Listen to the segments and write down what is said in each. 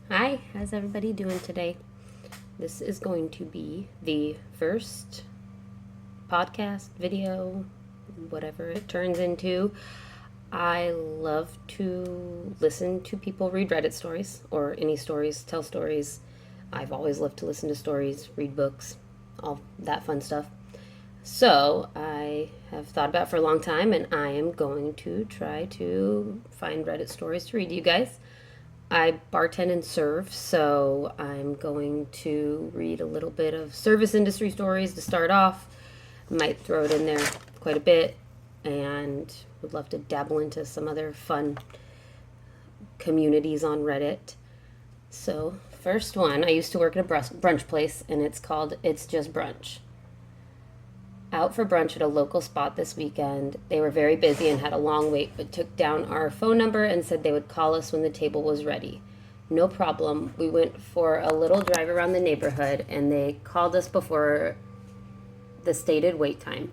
Hi, how's everybody doing today? This is going to be the first podcast, video, whatever it turns into. I love to listen to people read Reddit stories or any stories, tell stories. I've always loved to listen to stories, read books, all that fun stuff. So I have thought about it for a long time, and I am going to try to find Reddit stories to read to you guys. I bartend and serve, so I'm going to read a little bit of service industry stories to start off. Might throw it in there quite a bit, and would love to dabble into some other fun communities on Reddit. So, first one, I used to work at a brunch place, and it's called It's Just Brunch. Out for brunch at a local spot this weekend. They were very busy and had a long wait, but took down our phone number and said they would call us when the table was ready. No problem. We went for a little drive around the neighborhood and they called us before the stated wait time.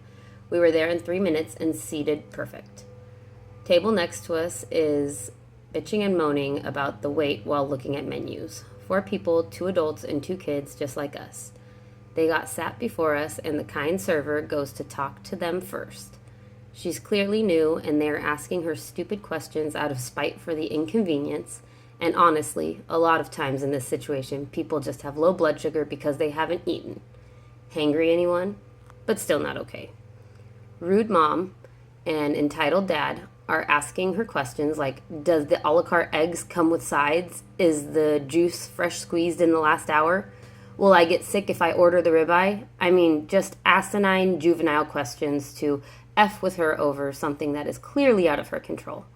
We were there in 3 minutes and seated perfect. Table next to us is bitching and moaning about the wait while looking at menus. 4 people, 2 adults and 2 kids just like us. They got sat before us, and the kind server goes to talk to them first. She's clearly new, and they are asking her stupid questions out of spite for the inconvenience. And honestly, a lot of times in this situation, people just have low blood sugar because they haven't eaten. Hangry anyone? But still not okay. Rude mom and entitled dad are asking her questions like, does the a la carte eggs come with sides? Is the juice fresh squeezed in the last hour? Will I get sick if I order the ribeye? I mean, just asinine, juvenile questions to F with her over something that is clearly out of her control.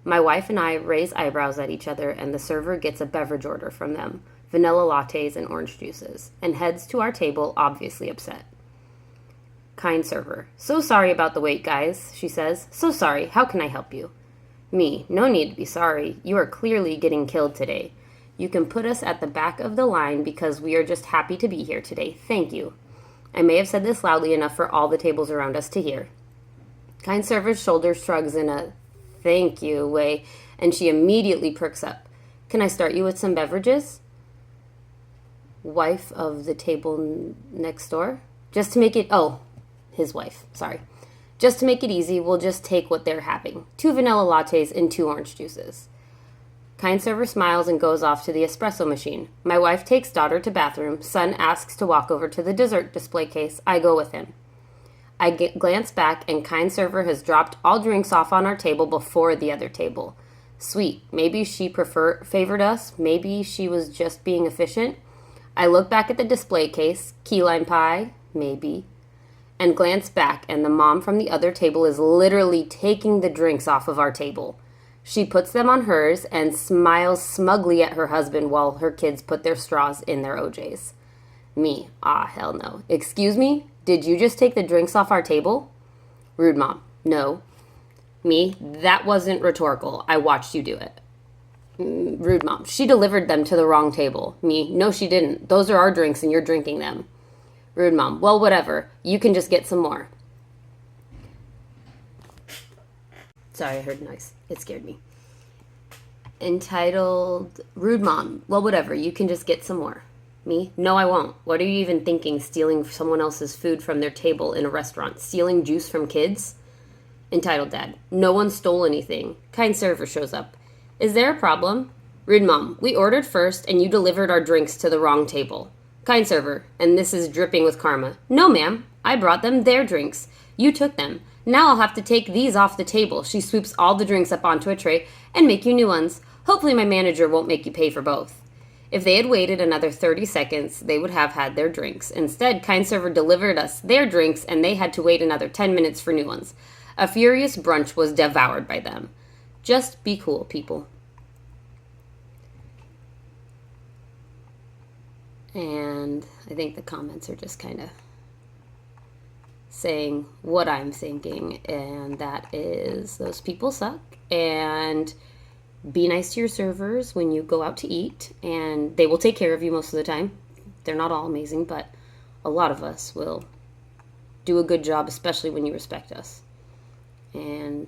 My wife and I raise eyebrows at each other, and the server gets a beverage order from them, vanilla lattes and orange juices, and heads to our table, obviously upset. Kind server. So sorry about the wait, guys, she says. So sorry. How can I help you? Me. No need to be sorry. You are clearly getting killed today. You can put us at the back of the line because we are just happy to be here today. Thank you. I may have said this loudly enough for all the tables around us to hear. Kind server's shoulder shrugs in a thank you way, and she immediately perks up. Can I start you with some beverages? Wife of the table next door? Just to make it, his wife, sorry. Just to make it easy, we'll just take what they're having. 2 vanilla lattes and 2 orange juices. Kind server smiles and goes off to the espresso machine. My wife takes daughter to bathroom. Son asks to walk over to the dessert display case. I go with him. I glance back, and kind server has dropped all drinks off on our table before the other table. Sweet. Maybe she favored us. Maybe she was just being efficient. I look back at the display case. Key lime pie. Maybe. And glance back, and the mom from the other table is literally taking the drinks off of our table. She puts them on hers and smiles smugly at her husband while her kids put their straws in their OJs. Me. Hell no. Excuse me? Did you just take the drinks off our table? Rude mom. No. Me. That wasn't rhetorical. I watched you do it. Rude mom. She delivered them to the wrong table. Me. No, she didn't. Those are our drinks and you're drinking them. Rude mom. Well, whatever. You can just get some more. Sorry, I heard noise. It scared me. Entitled, rude mom. Well, whatever. You can just get some more. Me? No, I won't. What are you even thinking, stealing someone else's food from their table in a restaurant? Stealing juice from kids? Entitled dad. No one stole anything. Kind server shows up. Is there a problem? Rude mom. We ordered first and you delivered our drinks to the wrong table. Kind server. And this is dripping with karma. No, ma'am. I brought them their drinks. You took them. Now I'll have to take these off the table. She swoops all the drinks up onto a tray and make you new ones. Hopefully my manager won't make you pay for both. If they had waited another 30 seconds, they would have had their drinks. Instead, kind server delivered us their drinks and they had to wait another 10 minutes for new ones. A furious brunch was devoured by them. Just be cool, people. And I think the comments are just kind of saying what I'm thinking, and that is those people suck, and be nice to your servers when you go out to eat, and they will take care of you most of the time. They're not all amazing, but a lot of us will do a good job, especially when you respect us. And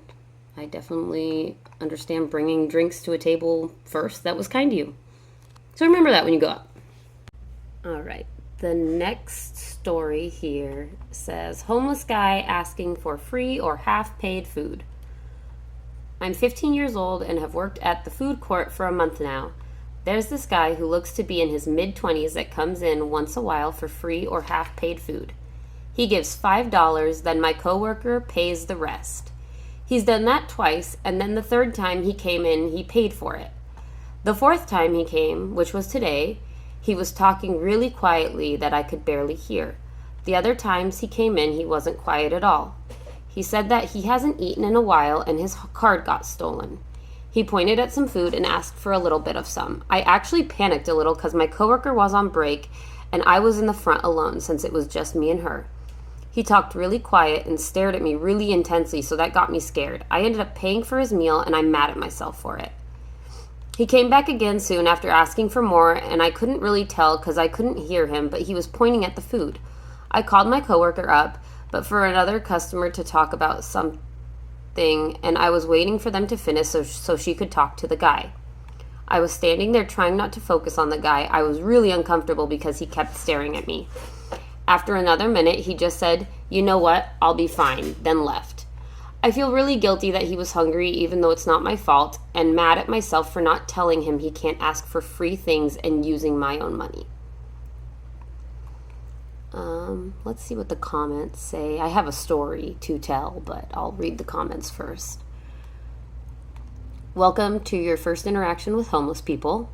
I definitely understand bringing drinks to a table first. That was kind of you. So remember that when you go up. All right. The next story here says, homeless guy asking for free or half-paid food. I'm 15 years old and have worked at the food court for a month now. There's this guy who looks to be in his mid-20s that comes in once a while for free or half-paid food. He gives $5, then my coworker pays the rest. He's done that twice, and then the third time he came in, he paid for it. The fourth time he came, which was today, he was talking really quietly that I could barely hear. The other times he came in, he wasn't quiet at all. He said that he hasn't eaten in a while and his card got stolen. He pointed at some food and asked for a little bit of some. I actually panicked a little because my coworker was on break and I was in the front alone since it was just me and her. He talked really quiet and stared at me really intensely, so that got me scared. I ended up paying for his meal and I'm mad at myself for it. He came back again soon after asking for more, and I couldn't really tell because I couldn't hear him, but he was pointing at the food. I called my coworker up, but for another customer to talk about something, and I was waiting for them to finish so she could talk to the guy. I was standing there trying not to focus on the guy. I was really uncomfortable because he kept staring at me. After another minute, he just said, "You know what, I'll be fine," then left. I feel really guilty that he was hungry even though it's not my fault, and mad at myself for not telling him he can't ask for free things and using my own money. Let's see what the comments say. I have a story to tell, but I'll read the comments first. Welcome to your first interaction with homeless people.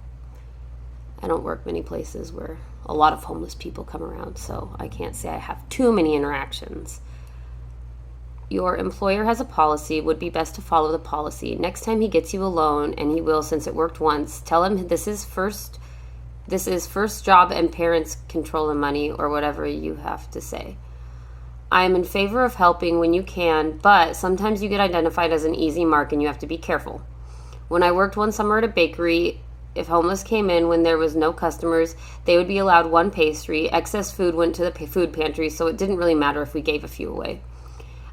I don't work many places where a lot of homeless people come around, so I can't say I have too many interactions. Your employer has a policy. It would be best to follow the policy. Next time he gets you alone, and he will since it worked once, tell him this is first job and parents control the money, or whatever you have to say. I am in favor of helping when you can, but sometimes you get identified as an easy mark and you have to be careful. When I worked one summer at a bakery, if homeless came in when there was no customers, they would be allowed one pastry. Excess food went to the food pantry, so it didn't really matter if we gave a few away.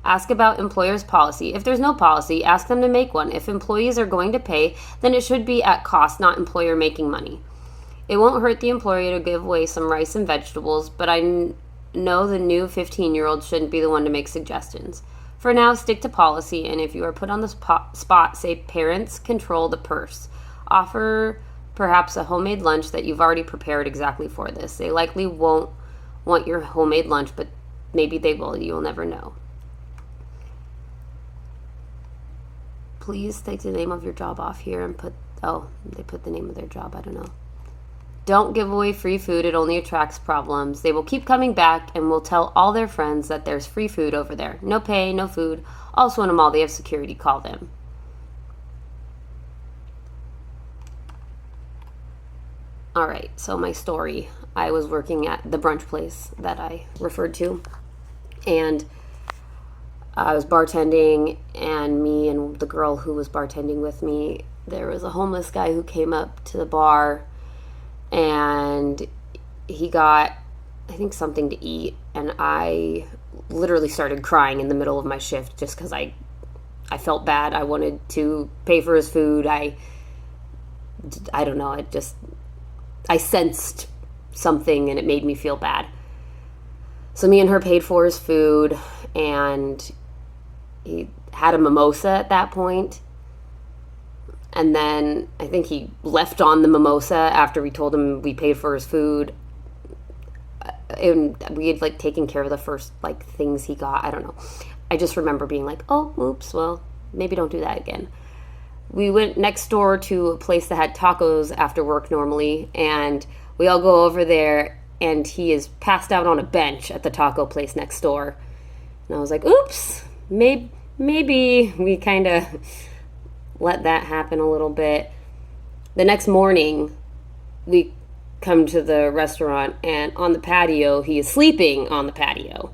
Ask about employer's policy. If there's no policy, ask them to make one. If employees are going to pay, then it should be at cost, not employer making money. It won't hurt the employer to give away some rice and vegetables, but I know the new 15-year-old shouldn't be the one to make suggestions. For now, stick to policy, and if you are put on the spot, say parents control the purse. Offer perhaps a homemade lunch that you've already prepared exactly for this. They likely won't want your homemade lunch, but maybe they will. You'll never know. Please take the name of your job off here and they put the name of their job. I don't know. Don't give away free food. It only attracts problems. They will keep coming back and will tell all their friends that there's free food over there. No pay, no food. Also in a mall, they have security. Call them. All right, so my story. I was working at the brunch place that I referred to, and I was bartending, and me and the girl who was bartending with me, there was a homeless guy who came up to the bar, and he got, I think, something to eat, and I literally started crying in the middle of my shift just because I felt bad. I wanted to pay for his food. I don't know, I sensed something, and it made me feel bad. So me and her paid for his food, and he had a mimosa at that point. And then I think he left on the mimosa after we told him we paid for his food. And we had taken care of the first things he got. I don't know. I just remember being like, oh, oops, well, maybe don't do that again. We went next door to a place that had tacos after work normally, and we all go over there, and he is passed out on a bench at the taco place next door. And I was like, oops, maybe we kind of let that happen a little bit. The next morning, we come to the restaurant, and on the patio, he is sleeping on the patio.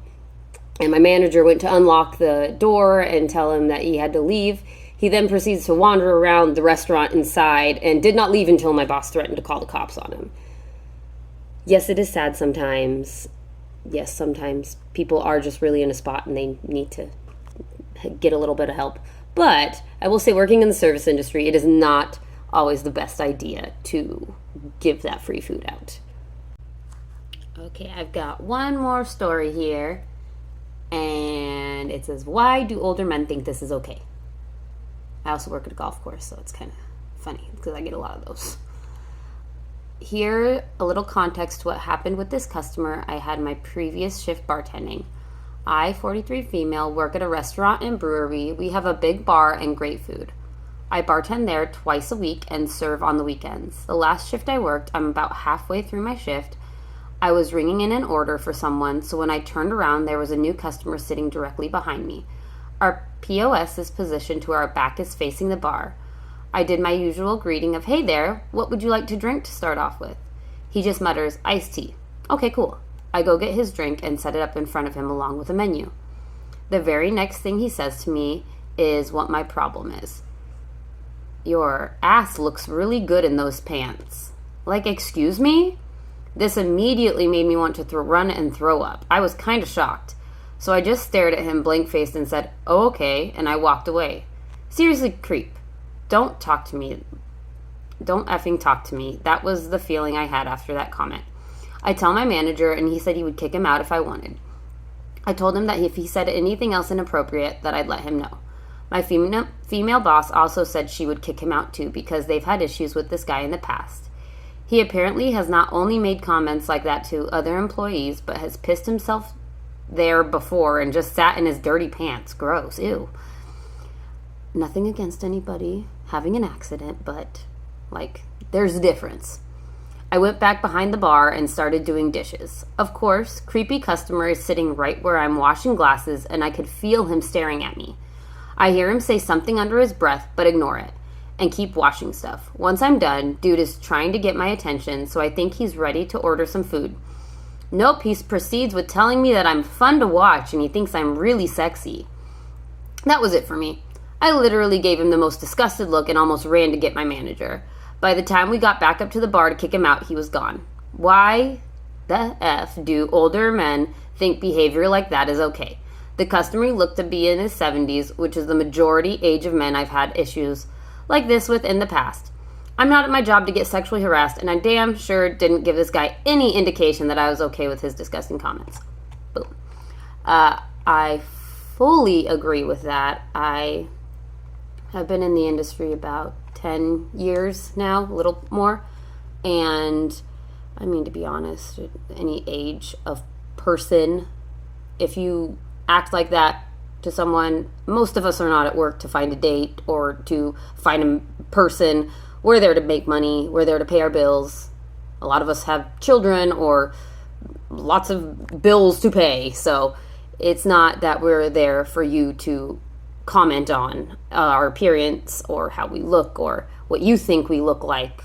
And my manager went to unlock the door and tell him that he had to leave. He then proceeds to wander around the restaurant inside and did not leave until my boss threatened to call the cops on him. Yes, it is sad sometimes. Yes, sometimes people are just really in a spot and they need to get a little bit of help. But I will say, working in the service industry, it is not always the best idea to give that free food out. Okay, I've got one more story here, and it says, why do older men think this is okay? I also work at a golf course, so it's kind of funny because I get a lot of those. Here, a little context to what happened with this customer. I had my previous shift bartending. I, 43 female, work at a restaurant and brewery. We have a big bar and great food. I bartend there twice a week and serve on the weekends. The last shift I worked, I'm about halfway through my shift. I was ringing in an order for someone, so when I turned around, there was a new customer sitting directly behind me. Our POS is positioned to our back is facing the bar. I did my usual greeting of, hey there, what would you like to drink to start off with? He just mutters, iced tea. Okay, cool. I go get his drink and set it up in front of him along with a menu. The very next thing he says to me is what my problem is. Your ass looks really good in those pants. Like, excuse me? This immediately made me want to run and throw up. I was kind of shocked. So I just stared at him blank-faced and said, oh, okay, and I walked away. Seriously, creep. Don't talk to me. Don't effing talk to me. That was the feeling I had after that comment. I tell my manager, and he said he would kick him out if I wanted. I told him that if he said anything else inappropriate, that I'd let him know. My female boss also said she would kick him out too because they've had issues with this guy in the past. He apparently has not only made comments like that to other employees, but has pissed himself there before and just sat in his dirty pants. Gross. Ew. Nothing against anybody having an accident, but, there's a difference. I went back behind the bar and started doing dishes. Of course, creepy customer is sitting right where I'm washing glasses, and I could feel him staring at me. I hear him say something under his breath, but ignore it, and keep washing stuff. Once I'm done, dude is trying to get my attention, so I think he's ready to order some food. Nope, he proceeds with telling me that I'm fun to watch, and he thinks I'm really sexy. That was it for me. I literally gave him the most disgusted look and almost ran to get my manager. By the time we got back up to the bar to kick him out, he was gone. Why the F do older men think behavior like that is okay? The customer looked to be in his 70s, which is the majority age of men I've had issues like this with in the past. I'm not at my job to get sexually harassed, and I damn sure didn't give this guy any indication that I was okay with his disgusting comments. Boom. I fully agree with that. I have been in the industry about 10 years now, a little more, and I mean, to be honest, at any age of person, if you act like that to someone, most of us are not at work to find a date or to find a person. We're there to make money. We're there to pay our bills. A lot of us have children or lots of bills to pay, so it's not that we're there for you to comment on our appearance or how we look or what you think we look like.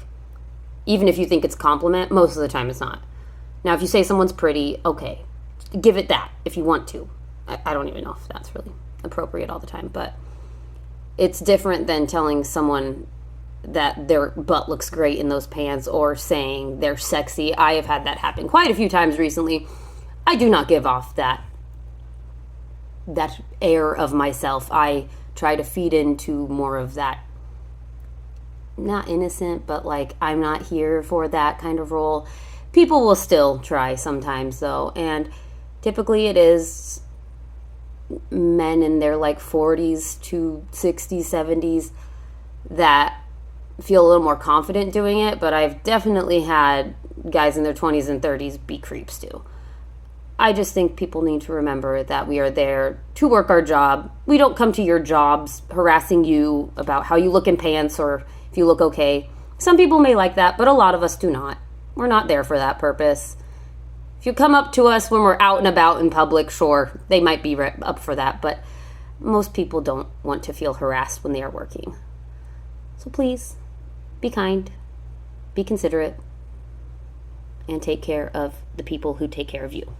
Even if you think it's a compliment, most of the time it's not. Now, if you say someone's pretty, okay, give it that if you want to. I don't even know if that's really appropriate all the time, but it's different than telling someone that their butt looks great in those pants or saying they're sexy. I have had that happen quite a few times recently. I do not give off that air of myself. I try to feed into more of that, not innocent, but I'm not here for that kind of role. People will still try sometimes though, and typically it is men in their 40s to 60s, 70s that feel a little more confident doing it, but I've definitely had guys in their 20s and 30s be creeps too. I just think people need to remember that we are there to work our job. We don't come to your jobs harassing you about how you look in pants or if you look okay. Some people may like that, but a lot of us do not. We're not there for that purpose. If you come up to us when we're out and about in public, sure, they might be up for that, but most people don't want to feel harassed when they are working. So please, be kind, be considerate, and take care of the people who take care of you.